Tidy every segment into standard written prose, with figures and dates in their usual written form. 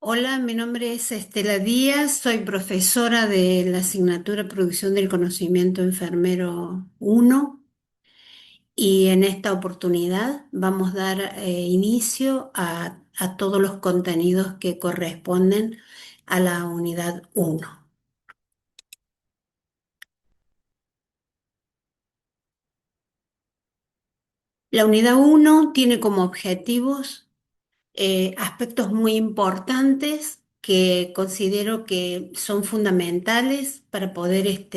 Hola, mi nombre es Estela Díaz, soy profesora de la asignatura Producción del Conocimiento Enfermero 1 y en esta oportunidad vamos a dar inicio a todos los contenidos que corresponden a la unidad 1. La unidad 1 tiene como objetivos aspectos muy importantes que considero que son fundamentales para poder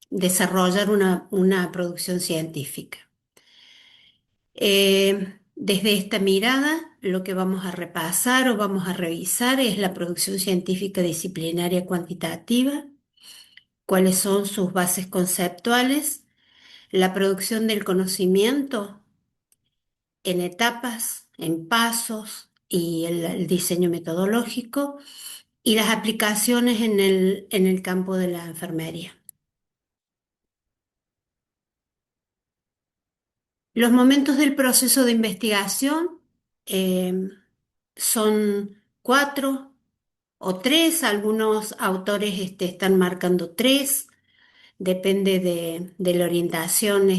desarrollar una producción científica. Desde esta mirada, lo que vamos a repasar o vamos a revisar es la producción científica disciplinaria cuantitativa, cuáles son sus bases conceptuales, la producción del conocimiento en etapas, en pasos y el diseño metodológico y las aplicaciones en el campo de la enfermería. Los momentos del proceso de investigación eh, son cuatro o tres, algunos autores están marcando tres, depende de la orientación,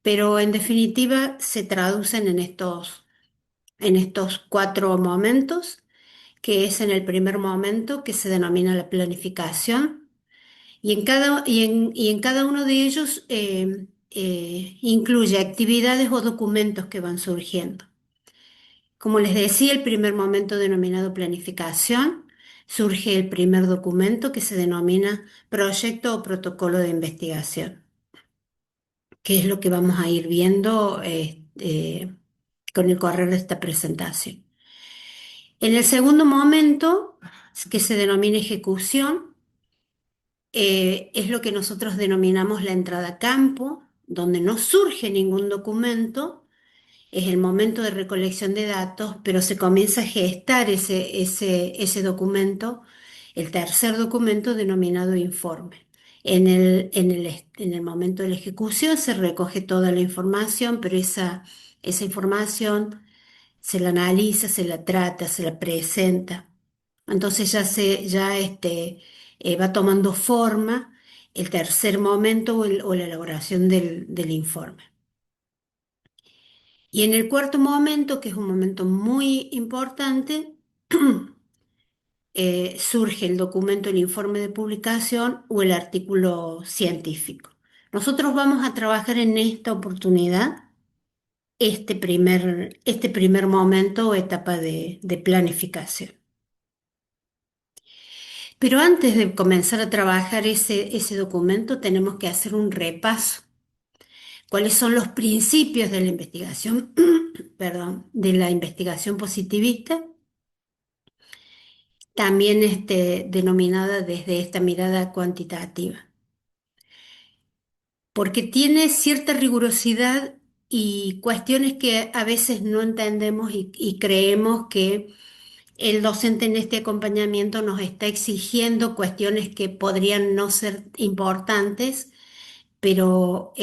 pero en definitiva se traducen en estos cuatro momentos, que es en el primer momento que se denomina la planificación. Y en cada uno de ellos incluye actividades o documentos que van surgiendo. Como les decía, el primer momento denominado planificación, surge el primer documento que se denomina proyecto o protocolo de investigación, que es lo que vamos a ir viendo con el correr de esta presentación. En el segundo momento, que se denomina ejecución, es lo que nosotros denominamos la entrada a campo, donde no surge ningún documento, es el momento de recolección de datos, pero se comienza a gestar ese documento, el tercer documento denominado informe. En el momento de la ejecución se recoge toda la información, pero esa información se la analiza, se la trata, se la presenta. Entonces va tomando forma el tercer momento o la elaboración del informe. Y en el cuarto momento, que es un momento muy importante, surge el documento, el informe de publicación o el artículo científico. Nosotros vamos a trabajar en esta oportunidad este primer momento o etapa de planificación. Pero antes de comenzar a trabajar ese documento, tenemos que hacer un repaso. ¿Cuáles son los principios de la investigación, perdón, de la investigación positivista? También denominada desde esta mirada cuantitativa, porque tiene cierta rigurosidad y cuestiones que a veces no entendemos y creemos que el docente en este acompañamiento nos está exigiendo cuestiones que podrían no ser importantes, pero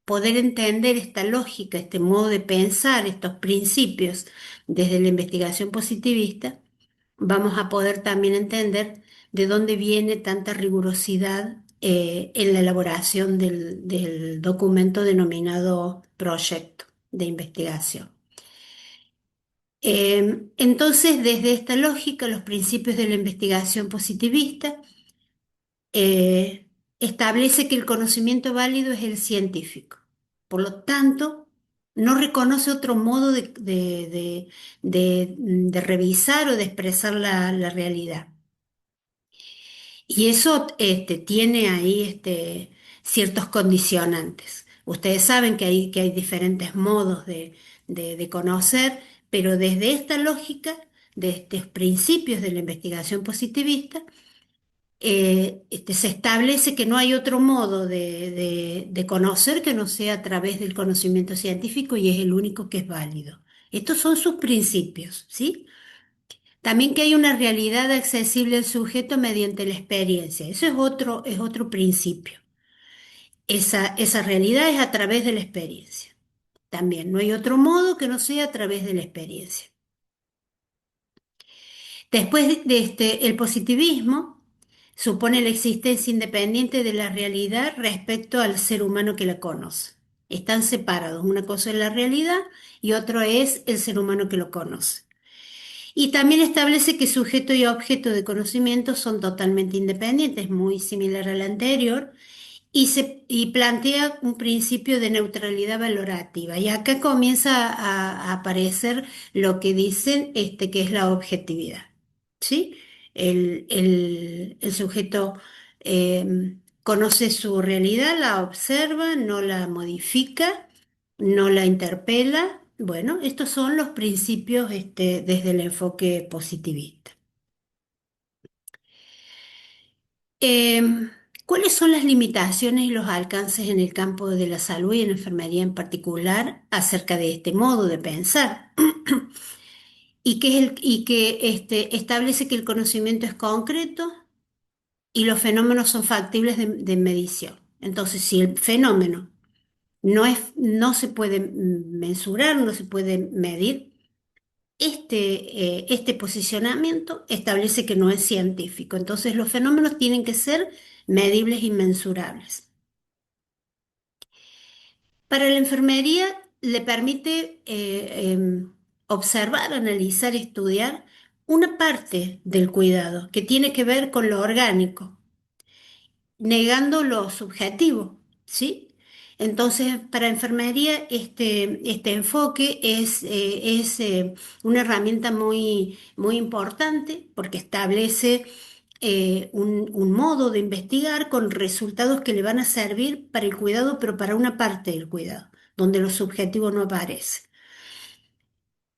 poder entender esta lógica, este modo de pensar, estos principios desde la investigación positivista, vamos a poder también entender de dónde viene tanta rigurosidad en la elaboración del documento denominado proyecto de investigación. Entonces, desde esta lógica, los principios de la investigación positivista establece que el conocimiento válido es el científico. Por lo tanto, no reconoce otro modo de revisar o de expresar la realidad. Y eso tiene ahí ciertos condicionantes. Ustedes saben que hay diferentes modos de conocer, pero desde esta lógica, de estos principios de la investigación positivista, se establece que no hay otro modo de conocer que no sea a través del conocimiento científico y es el único que es válido. Estos son sus principios, ¿sí? También que hay una realidad accesible al sujeto mediante la experiencia. Eso es otro principio. Esa realidad es a través de la experiencia. También no hay otro modo que no sea a través de la experiencia. Después el positivismo supone la existencia independiente de la realidad respecto al ser humano que la conoce. Están separados. Una cosa es la realidad y otro es el ser humano que lo conoce. Y también establece que sujeto y objeto de conocimiento son totalmente independientes, muy similar al anterior, y plantea un principio de neutralidad valorativa. Y acá comienza a aparecer lo que dicen que es la objetividad. ¿Sí? El sujeto conoce su realidad, la observa, no la modifica, no la interpela. Bueno, estos son los principios desde el enfoque positivista. Em, ¿Cuáles son las limitaciones y los alcances en el campo de la salud y en la enfermería en particular acerca de este modo de pensar? Y que establece que el conocimiento es concreto y los fenómenos son factibles de medición. Entonces, si el fenómeno no se puede mensurar, no se puede medir, este posicionamiento establece que no es científico. Entonces, los fenómenos tienen que ser medibles y mensurables. Para la enfermería le permite observar, analizar, estudiar una parte del cuidado que tiene que ver con lo orgánico, negando lo subjetivo, ¿sí? Entonces, para enfermería, este enfoque es una herramienta muy, muy importante porque establece un modo de investigar con resultados que le van a servir para el cuidado, pero para una parte del cuidado, donde lo subjetivo no aparece.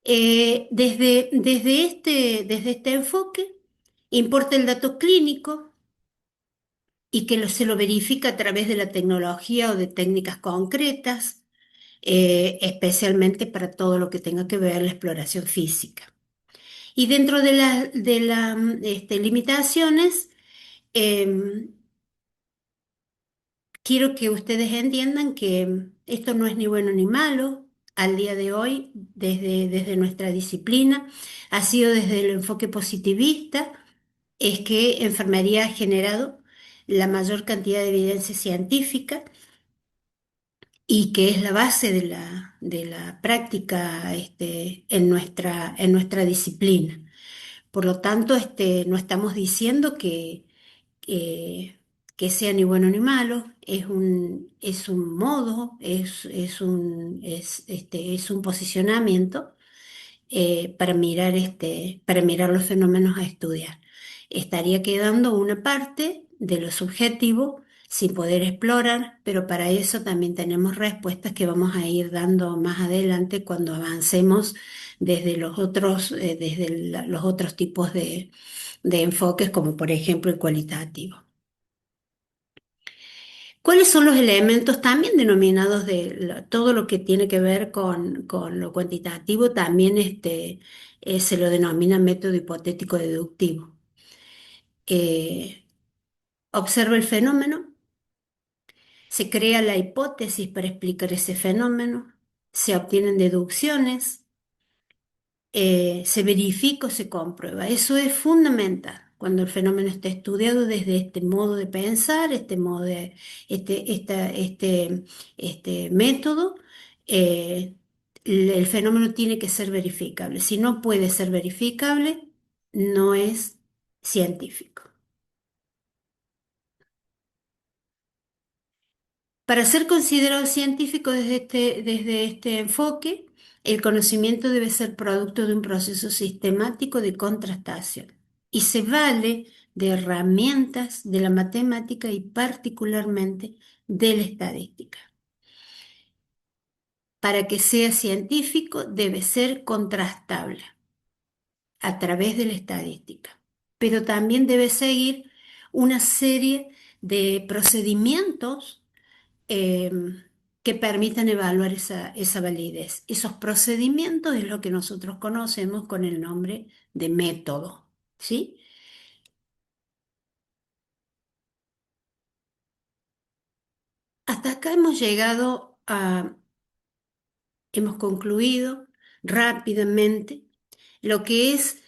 Desde este enfoque, importa el dato clínico y que se lo verifica a través de la tecnología o de técnicas concretas, especialmente para todo lo que tenga que ver la exploración física. Y dentro de las limitaciones, em, quiero que ustedes entiendan que esto no es ni bueno ni malo. Al día de hoy, desde nuestra disciplina, ha sido desde el enfoque positivista, es que enfermería ha generado la mayor cantidad de evidencia científica y que es la base de la práctica en nuestra disciplina. Por lo tanto, no estamos diciendo que, que sea ni bueno ni malo, es un modo, es un posicionamiento para mirar los fenómenos a estudiar. Estaría quedando una parte de lo subjetivo sin poder explorar, pero para eso también tenemos respuestas que vamos a ir dando más adelante cuando avancemos desde los otros tipos de enfoques, como por ejemplo el cualitativo. ¿Cuáles son los elementos también denominados de todo lo que tiene que ver con lo cuantitativo? También se lo denomina método hipotético deductivo. Eh, Observa el fenómeno, se crea la hipótesis para explicar ese fenómeno, se obtienen deducciones, se verifica o se comprueba. Eso es fundamental cuando el fenómeno está estudiado desde este modo de pensar, este modo de, este método. eh, el fenómeno tiene que ser verificable. Si no puede ser verificable, no es científico. Para ser considerado científico desde este enfoque, el conocimiento debe ser producto de un proceso sistemático de contrastación y se vale de herramientas de la matemática y particularmente de la estadística. Para que sea científico debe ser contrastable a través de la estadística, pero también debe seguir una serie de procedimientos eh, que permitan evaluar esa validez. Esos procedimientos es lo que nosotros conocemos con el nombre de método, ¿sí? Hasta acá hemos concluido rápidamente lo que es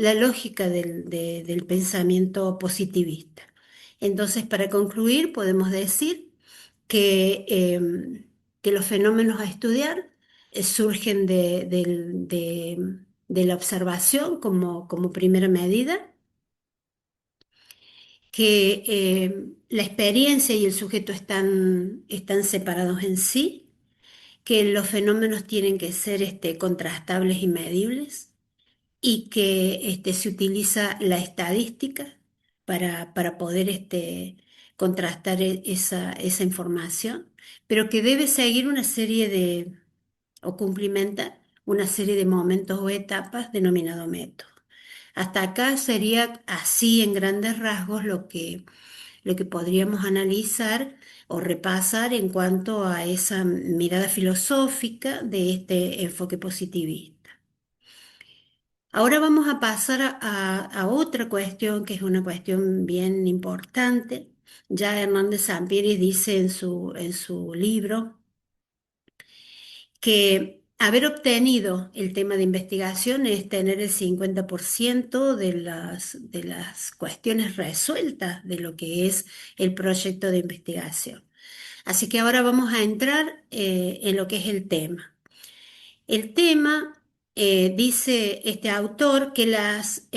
la lógica del pensamiento positivista. Entonces, para concluir, podemos decir que los fenómenos a estudiar surgen de la observación como primera medida, que la experiencia y el sujeto están separados en sí, que los fenómenos tienen que ser contrastables y medibles y que se utiliza la estadística para poder contrastar esa información, pero que debe seguir una serie o cumplimentar una serie de momentos o etapas denominado método. Hasta acá sería así en grandes rasgos lo que podríamos analizar o repasar en cuanto a esa mirada filosófica de este enfoque positivista. Ahora vamos a pasar a otra cuestión que es una cuestión bien importante. Ya Hernández Sampieri dice en su libro que haber obtenido el tema de investigación es tener el 50% de las cuestiones resueltas de lo que es el proyecto de investigación. Así que ahora vamos a entrar en lo que es el tema. El tema, dice este autor, que las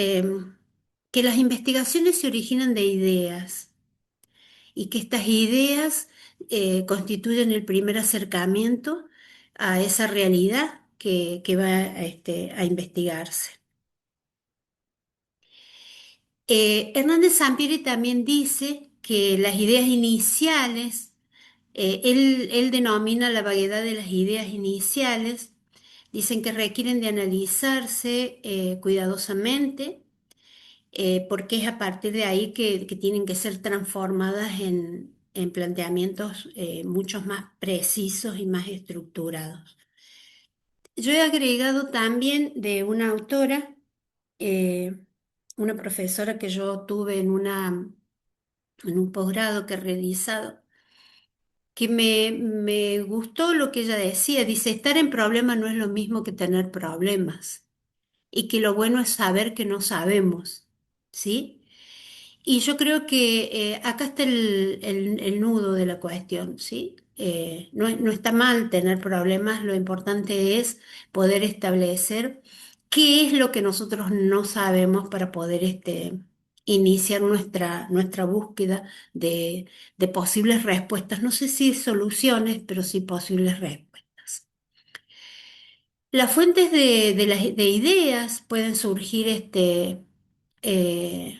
investigaciones se originan de ideas y que estas ideas constituyen el primer acercamiento a esa realidad que va a investigarse. Hernández Sampieri también dice que las ideas iniciales, él denomina la vaguedad de las ideas iniciales. Dicen que requieren de analizarse cuidadosamente, porque es a partir de ahí que tienen que ser transformadas en planteamientos mucho más precisos y más estructurados. Yo he agregado también de una autora, eh, una profesora que yo tuve en un posgrado que he realizado, que me gustó lo que ella decía. Dice, estar en problemas no es lo mismo que tener problemas. Y que lo bueno es saber que no sabemos, ¿sí? Y yo creo que acá está el nudo de la cuestión, ¿sí? No está mal tener problemas, lo importante es poder establecer qué es lo que nosotros no sabemos para poder iniciar nuestra búsqueda de posibles respuestas. No sé si soluciones, pero sí posibles respuestas. Las fuentes de ideas pueden surgir eh,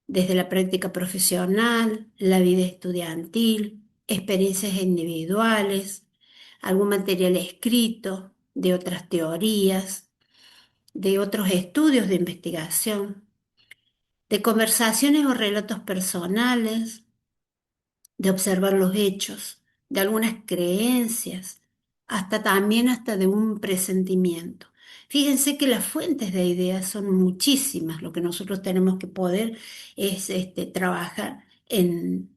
desde la práctica profesional, la vida estudiantil, experiencias individuales, algún material escrito, de otras teorías, de otros estudios de investigación, de conversaciones o relatos personales, de observar los hechos, de algunas creencias, hasta de un presentimiento. Fíjense que las fuentes de ideas son muchísimas. Lo que nosotros tenemos que poder es trabajar en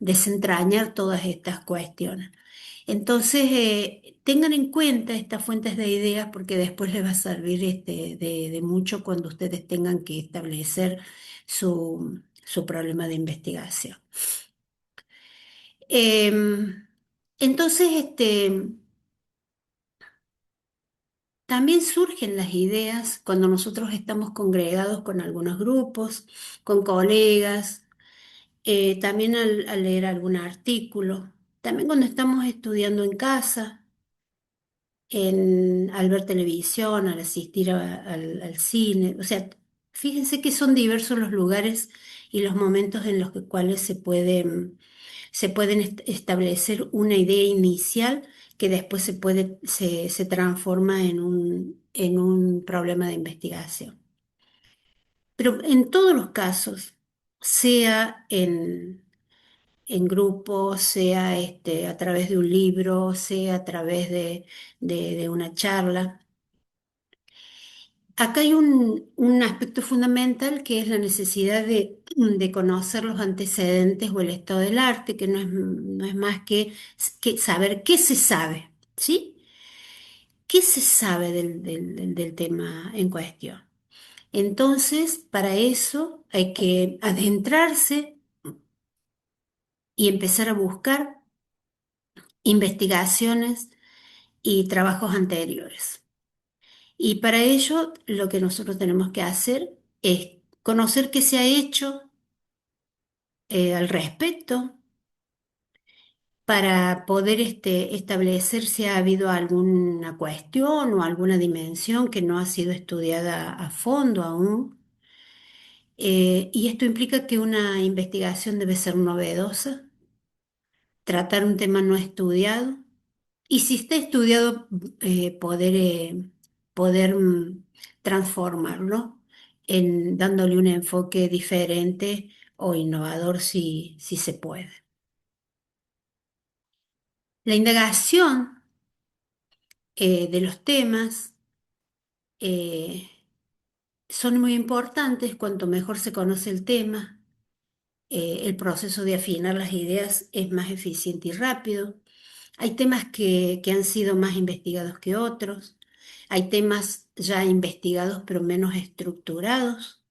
desentrañar todas estas cuestiones. Entonces, tengan en cuenta estas fuentes de ideas porque después les va a servir de mucho cuando ustedes tengan que establecer su problema de investigación. Em, entonces, también surgen las ideas cuando nosotros estamos congregados con algunos grupos, con colegas, también al leer algún artículo, también cuando estamos estudiando en casa, al ver televisión, al asistir al cine. O sea, fíjense que son diversos los lugares y los momentos en los cuales se pueden establecer una idea inicial que después se transforma en un problema de investigación. Pero en todos los casos, sea en grupo, sea a través de un libro, sea a través de una charla, acá hay un aspecto fundamental que es la necesidad de conocer los antecedentes o el estado del arte, que no es más que saber qué se sabe, ¿sí? ¿Qué se sabe del tema en cuestión? Entonces, para eso hay que adentrarse y empezar a buscar investigaciones y trabajos anteriores. Y para ello, lo que nosotros tenemos que hacer es conocer qué se ha hecho al respecto para poder establecer si ha habido alguna cuestión o alguna dimensión que no ha sido estudiada a fondo aún. Y esto implica que una investigación debe ser novedosa, tratar un tema no estudiado y si está estudiado, poder transformarlo dándole un enfoque diferente o innovador si se puede. La indagación de los temas eh, son muy importantes. Cuanto mejor se conoce el tema, el proceso de afinar las ideas es más eficiente y rápido. Hay temas que han sido más investigados que otros. Hay temas ya investigados pero menos estructurados.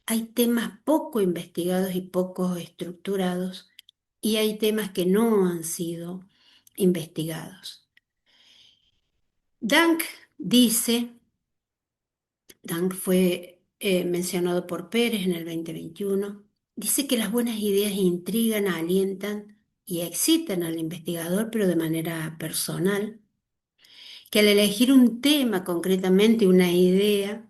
Hay temas poco investigados y poco estructurados. Y hay temas que no han sido investigados. Dank dice, Dank fue mencionado por Pérez en el 2021, dice que las buenas ideas intrigan, alientan y excitan al investigador, pero de manera personal, que al elegir un tema, concretamente una idea,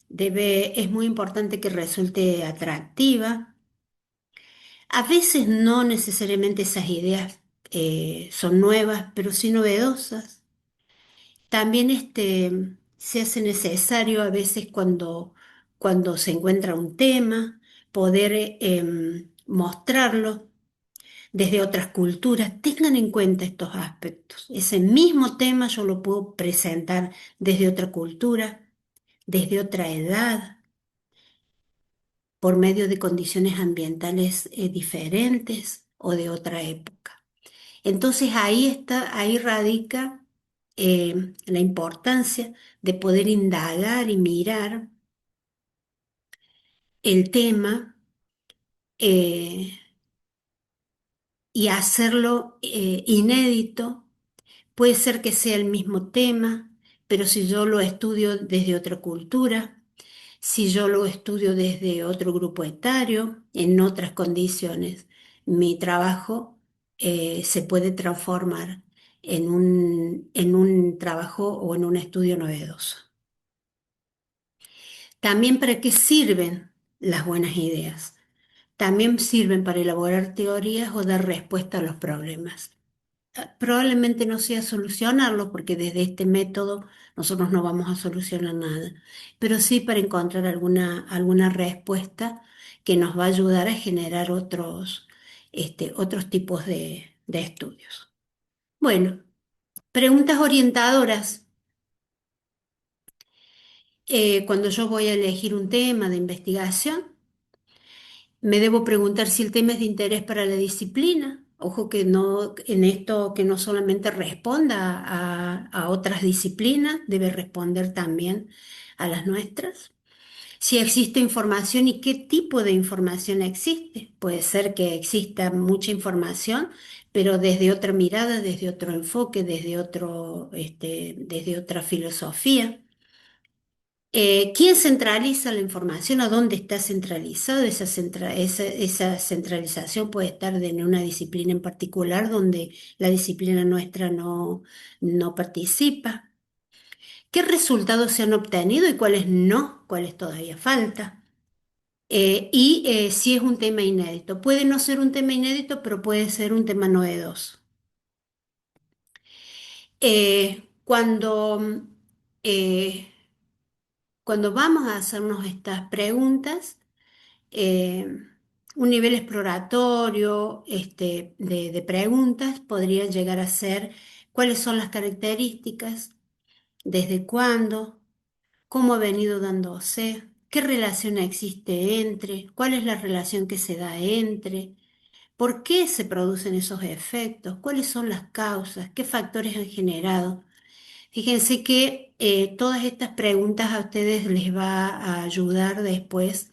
es muy importante que resulte atractiva. A veces no necesariamente esas ideas son nuevas, pero sí novedosas. También se hace necesario a veces cuando se encuentra un tema, poder mostrarlo desde otras culturas. Tengan en cuenta estos aspectos. Ese mismo tema yo lo puedo presentar desde otra cultura, desde otra edad, por medio de condiciones ambientales diferentes o de otra época. Entonces ahí radica la importancia de poder indagar y mirar el tema eh, y hacerlo inédito. Puede ser que sea el mismo tema, pero si yo lo estudio desde otra cultura, si yo lo estudio desde otro grupo etario, en otras condiciones, mi trabajo se puede transformar en un trabajo o en un estudio novedoso. También para qué sirven las buenas ideas. También sirven para elaborar teorías o dar respuesta a los problemas. Probablemente no sea solucionarlo, porque desde este método nosotros no vamos a solucionar nada, pero sí para encontrar alguna respuesta que nos va a ayudar a generar otros tipos de estudios. Bueno, preguntas orientadoras. Cuando yo voy a elegir un tema de investigación, me debo preguntar si el tema es de interés para la disciplina. Ojo que no, en esto que no solamente responda a otras disciplinas, debe responder también a las nuestras. Si existe información y qué tipo de información existe. Puede ser que exista mucha información, pero desde otra mirada, desde otro enfoque, desde otra filosofía. ¿Quién centraliza la información? ¿A dónde está centralizado? Esa centralización puede estar en una disciplina en particular donde la disciplina nuestra no participa. ¿Qué resultados se han obtenido y cuáles no? ¿Cuáles todavía falta? Si es un tema inédito. Puede no ser un tema inédito, pero puede ser un tema novedoso. Eh, cuando vamos a hacernos estas preguntas, eh, un nivel exploratorio de preguntas podría llegar a ser cuáles son las características, desde cuándo, cómo ha venido dándose, qué relación existe entre, cuál es la relación que se da entre, por qué se producen esos efectos, cuáles son las causas, qué factores han generado Fíjense que todas estas preguntas a ustedes les va a ayudar después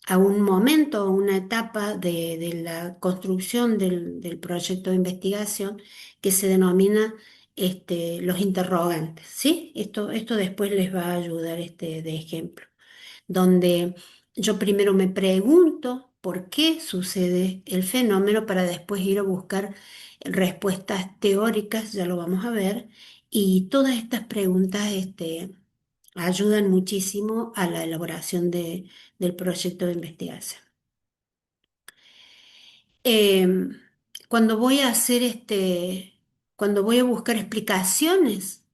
a un momento, a una etapa de la construcción del proyecto de investigación que se denomina los interrogantes, ¿sí? Esto después les va a ayudar de ejemplo, donde yo primero me pregunto por qué sucede el fenómeno para después ir a buscar respuestas teóricas, ya lo vamos a ver, y todas estas preguntas ayudan muchísimo a la elaboración del proyecto de investigación. Em, cuando voy a hacer cuando voy a buscar explicaciones,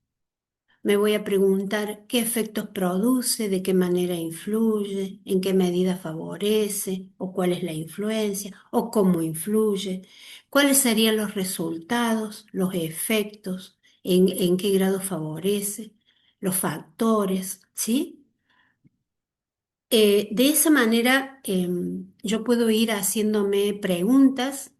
me voy a preguntar qué efectos produce, de qué manera influye, en qué medida favorece, o cuál es la influencia, o cómo influye, cuáles serían los resultados, los efectos, en qué grado favorece, los factores, ¿sí? De esa manera, yo puedo ir haciéndome preguntas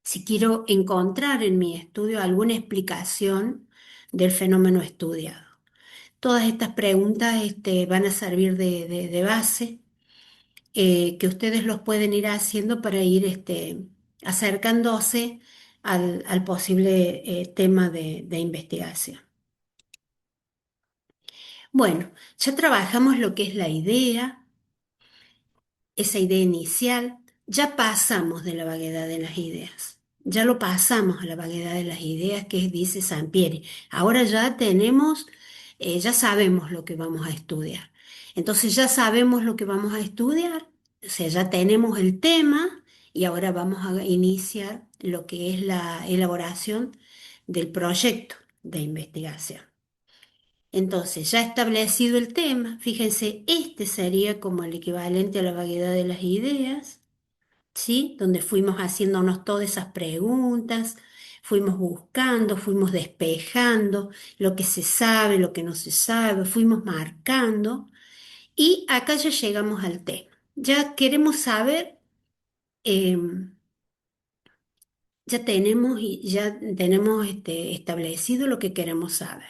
si quiero encontrar en mi estudio alguna explicación del fenómeno estudiado. Todas estas preguntas, van a servir de base, que ustedes los pueden ir haciendo para ir, acercándose al posible, tema de investigación. Bueno, ya trabajamos lo que es la idea, esa idea inicial. Ya pasamos de la vaguedad de las ideas. Ya lo pasamos a la vaguedad de las ideas que dice Sampieri. Ahora ya tenemos, ya sabemos lo que vamos a estudiar. Entonces ya sabemos lo que vamos a estudiar, o sea, ya tenemos el tema y ahora vamos a iniciar lo que es la elaboración del proyecto de investigación. Entonces, ya establecido el tema, fíjense, este sería como el equivalente a la vaguedad de las ideas, ¿sí? Donde fuimos haciéndonos todas esas preguntas, fuimos buscando, fuimos despejando lo que se sabe, lo que no se sabe, fuimos marcando y acá ya llegamos al tema. Ya queremos saber, em, ya tenemos establecido lo que queremos saber.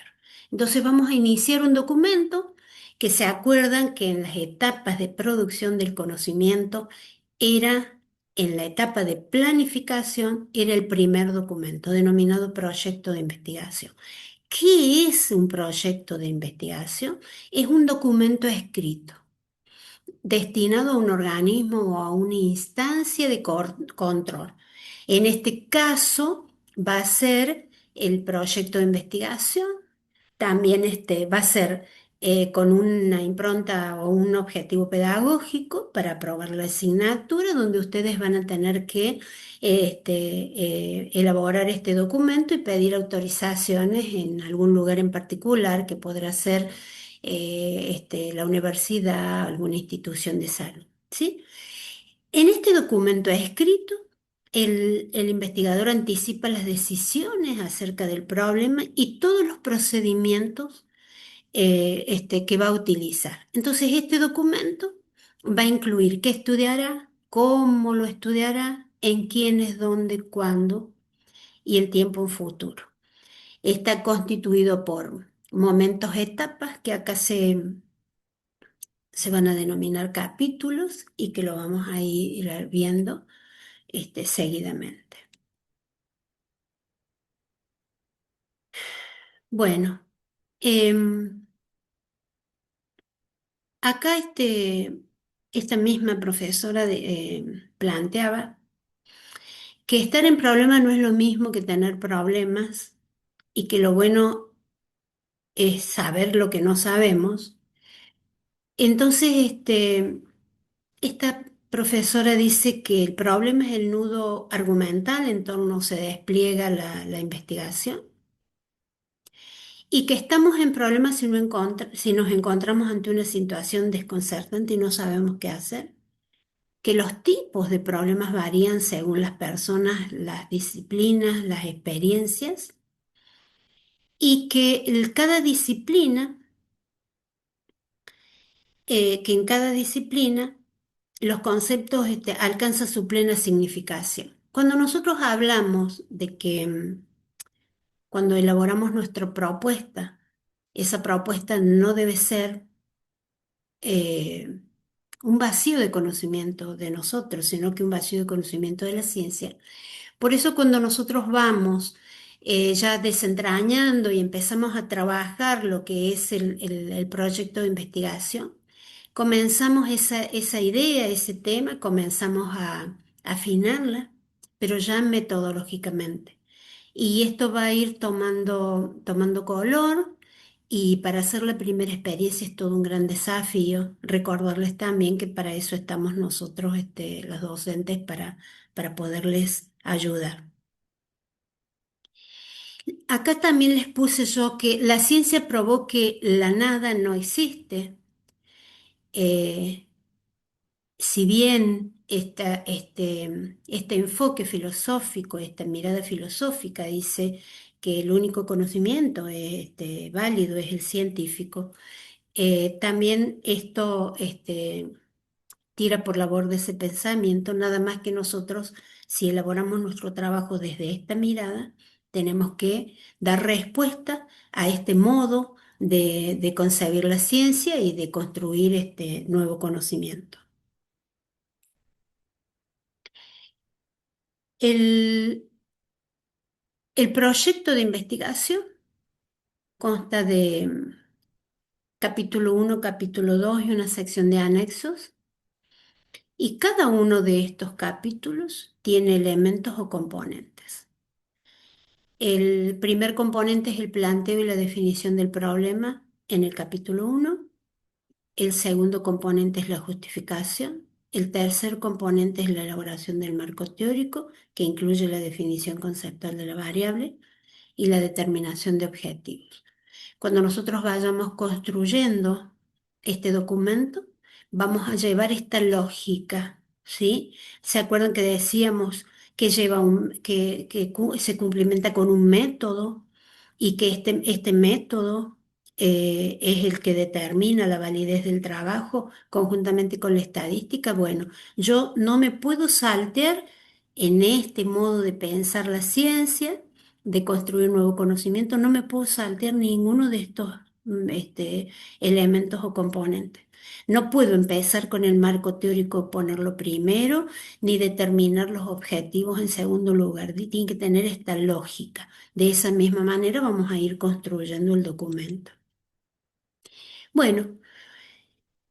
Entonces vamos a iniciar un documento que se acuerdan que en las etapas de producción del conocimiento era, en la etapa de planificación, era el primer documento denominado proyecto de investigación. ¿Qué es un proyecto de investigación? Es un documento escrito destinado a un organismo o a una instancia de control. En este caso va a ser el proyecto de investigación, también va a ser, con una impronta o un objetivo pedagógico para aprobar la asignatura, donde ustedes van a tener que elaborar este documento y pedir autorizaciones en algún lugar en particular, que podrá ser, la universidad, alguna institución de salud, ¿sí? En este documento escrito, el investigador anticipa las decisiones acerca del problema y todos los procedimientos, que va a utilizar. Entonces, este documento va a incluir qué estudiará, cómo lo estudiará, en quiénes, dónde, cuándo y el tiempo en futuro. Está constituido por momentos, etapas, que acá se van a denominar capítulos y que lo vamos a ir viendo, seguidamente. Bueno, em, acá, esta misma profesora planteaba que estar en problemas no es lo mismo que tener problemas y que lo bueno es saber lo que no sabemos. Entonces, esta profesora dice que el problema es el nudo argumental en torno se despliega la investigación y que estamos en problemas si nos encontramos ante una situación desconcertante y no sabemos qué hacer, que los tipos de problemas varían según las personas, las disciplinas, las experiencias y que que en cada disciplina los conceptos, alcanzan su plena significación. Cuando nosotros hablamos de que, cuando elaboramos nuestra propuesta, esa propuesta no debe ser eh, un vacío de conocimiento de nosotros, sino que un vacío de conocimiento de la ciencia. Por eso cuando nosotros vamos ya desentrañando y empezamos a trabajar lo que es el proyecto de investigación, comenzamos esa idea, ese tema, comenzamos a afinarla, pero ya metodológicamente. Y esto va a ir tomando color y para hacer la primera experiencia es todo un gran desafío. Recordarles también que para eso estamos nosotros, los docentes, para poderles ayudar. Acá también les puse yo que la ciencia probó que la nada no existe. Eh, si bien este enfoque filosófico, esta mirada filosófica dice que el único conocimiento válido es el científico, también esto tira por la borda ese pensamiento, nada más que nosotros, si elaboramos nuestro trabajo desde esta mirada, tenemos que dar respuesta a este modo de concebir la ciencia y de construir este nuevo conocimiento. El, el proyecto de investigación consta de capítulo 1, capítulo 2 y una sección de anexos, y cada uno de estos capítulos tiene elementos o componentes. El primer componente es el planteo y la definición del problema en el capítulo 1. El segundo componente es la justificación. El tercer componente es la elaboración del marco teórico, que incluye la definición conceptual de la variable y la determinación de objetivos. Cuando nosotros vayamos construyendo este documento, vamos a llevar esta lógica, ¿sí? ¿Se acuerdan que decíamos que se cumplimenta con un método y que este método es el que determina la validez del trabajo conjuntamente con la estadística? Bueno, yo no me puedo saltear en este modo de pensar la ciencia, de construir nuevo conocimiento, no me puedo saltear ninguno de estos elementos o componentes. No puedo empezar con el marco teórico, ponerlo primero, ni determinar los objetivos en segundo lugar. Tiene que tener esta lógica. De esa misma manera vamos a ir construyendo el documento. Bueno,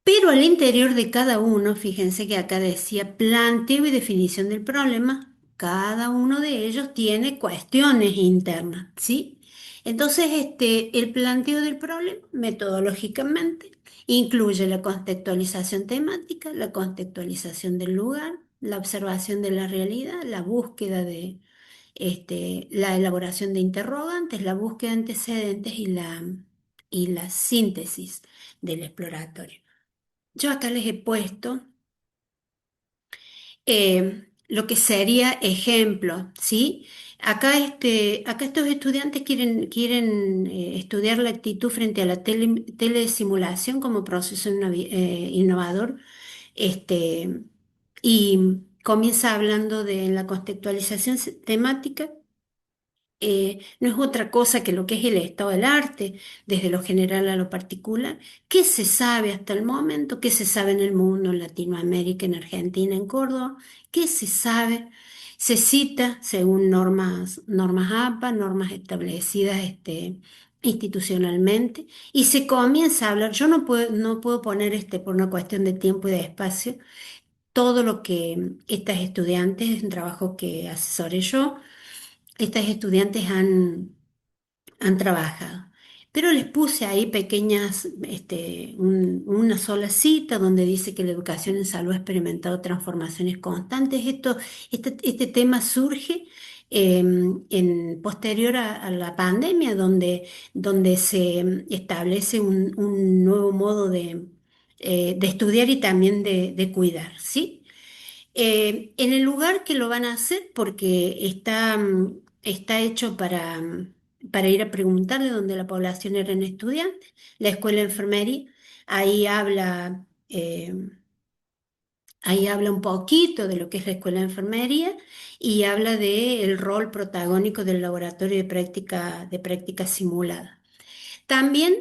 pero al interior de cada uno, fíjense que acá decía planteo y definición del problema, cada uno de ellos tiene cuestiones internas, ¿sí? Entonces, el planteo del problema, metodológicamente, incluye la contextualización temática, la contextualización del lugar, la observación de la realidad, la búsqueda de, la elaboración de interrogantes, la búsqueda de antecedentes y la síntesis del exploratorio. Yo acá les he puesto lo que sería ejemplo, ¿sí? Acá estos estudiantes quieren estudiar la actitud frente a la telesimulación como proceso innovador, este, y comienza hablando de la contextualización temática. No es otra cosa que lo que es el estado del arte, desde lo general a lo particular. ¿Qué se sabe hasta el momento? ¿Qué se sabe en el mundo, en Latinoamérica, en Argentina, en Córdoba? ¿Qué se sabe? Se cita según normas APA, normas establecidas institucionalmente, y se comienza a hablar. Yo no puedo poner por una cuestión de tiempo y de espacio todo lo que estas estudiantes, es un trabajo que asesoré yo, estas estudiantes han trabajado. Pero les puse ahí pequeñas, una sola cita donde dice que la educación en salud ha experimentado transformaciones constantes. Este tema surge posterior a la pandemia, donde se establece un nuevo modo de estudiar y también de cuidar, ¿sí? En el lugar que lo van a hacer, porque está hecho para ir a preguntarle donde la población era en estudiantes, la escuela de enfermería, ahí habla Ahí habla un poquito de lo que es la escuela de enfermería y habla del rol protagónico del laboratorio de práctica simulada. También,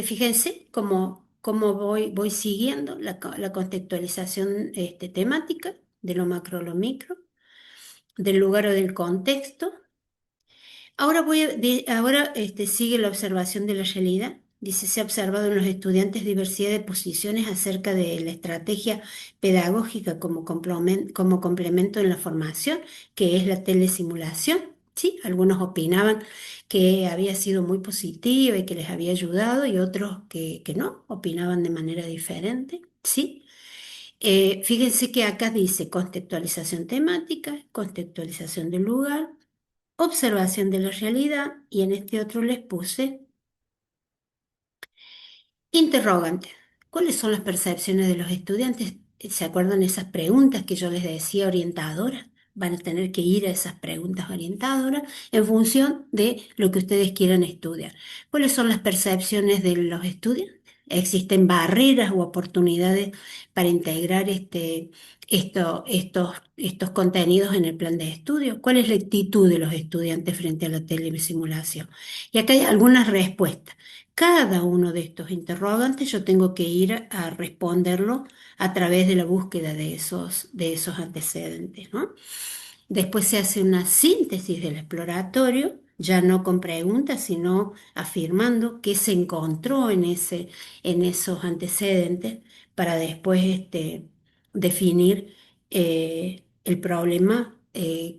fíjense cómo voy siguiendo la contextualización temática de lo macro a lo micro, del lugar o del contexto. Ahora sigue la observación de la realidad. Dice, se ha observado en los estudiantes diversidad de posiciones acerca de la estrategia pedagógica como complemento en la formación, que es la telesimulación. ¿Sí? Algunos opinaban que había sido muy positiva y que les había ayudado y otros que no, opinaban de manera diferente. ¿Sí? Fíjense que acá dice contextualización temática, contextualización del lugar, observación de la realidad y en este otro les puse interrogante. ¿Cuáles son las percepciones de los estudiantes? ¿Se acuerdan esas preguntas que yo les decía orientadoras? Van a tener que ir a esas preguntas orientadoras en función de lo que ustedes quieran estudiar. ¿Cuáles son las percepciones de los estudiantes? ¿Existen barreras u oportunidades para integrar estos contenidos en el plan de estudio? ¿Cuál es la actitud de los estudiantes frente a la telesimulación? Y acá hay algunas respuestas. Cada uno de estos interrogantes yo tengo que ir a responderlo a través de la búsqueda de esos antecedentes, ¿no? Después se hace una síntesis del exploratorio, ya no con preguntas, sino afirmando qué se encontró en esos antecedentes para después definir el problema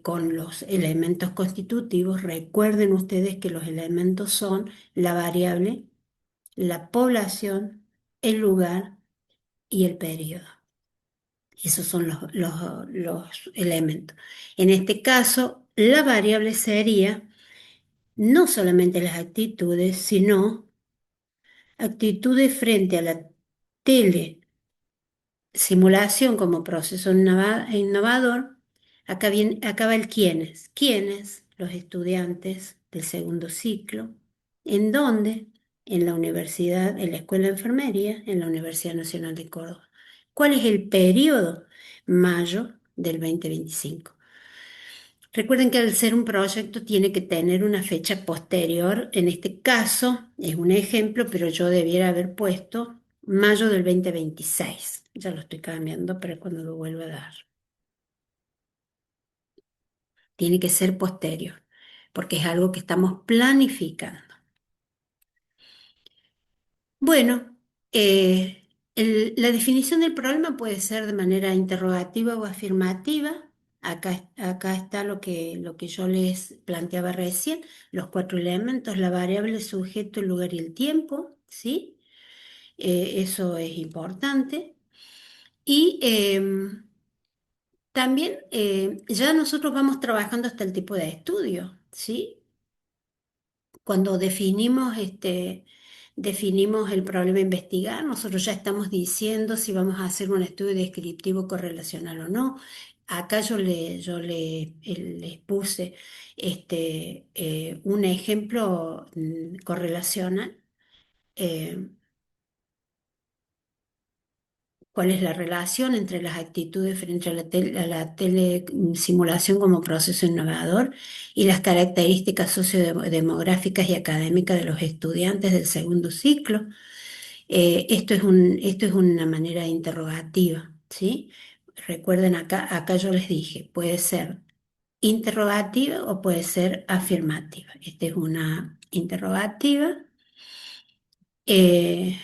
con los elementos constitutivos. Recuerden ustedes que los elementos son la variable, la población, el lugar y el periodo. Esos son los elementos. En este caso, la variable sería no solamente las actitudes, sino actitudes frente a la telesimulación como proceso innovador. Acá va el quiénes. ¿Quiénes? Los estudiantes del segundo ciclo. ¿En dónde? En la universidad, en la Escuela de Enfermería, en la Universidad Nacional de Córdoba. ¿Cuál es el periodo? Mayo del 2025. Recuerden que al ser un proyecto tiene que tener una fecha posterior. En este caso es un ejemplo, pero yo debiera haber puesto mayo del 2026. Ya lo estoy cambiando para cuando lo vuelva a dar. Tiene que ser posterior, porque es algo que estamos planificando. Bueno, la definición del problema puede ser de manera interrogativa o afirmativa. Acá está lo que yo les planteaba recién, los cuatro elementos, la variable, el sujeto, el lugar y el tiempo, ¿sí? Eso es importante. Y también ya nosotros vamos trabajando hasta el tipo de estudio, ¿sí? Cuando definimos el problema a investigar, nosotros ya estamos diciendo si vamos a hacer un estudio descriptivo correlacional o no. Acá les puse un ejemplo correlacional. eh, ¿Cuál es la relación entre las actitudes frente a la telesimulación como proceso innovador y las características sociodemográficas y académicas de los estudiantes del segundo ciclo? Esto es una manera interrogativa, ¿sí? Recuerden acá yo les dije, puede ser interrogativa o puede ser afirmativa. Esta es una interrogativa eh,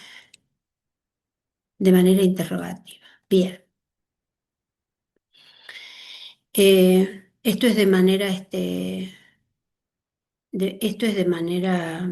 de manera interrogativa. Bien. Esto es de manera,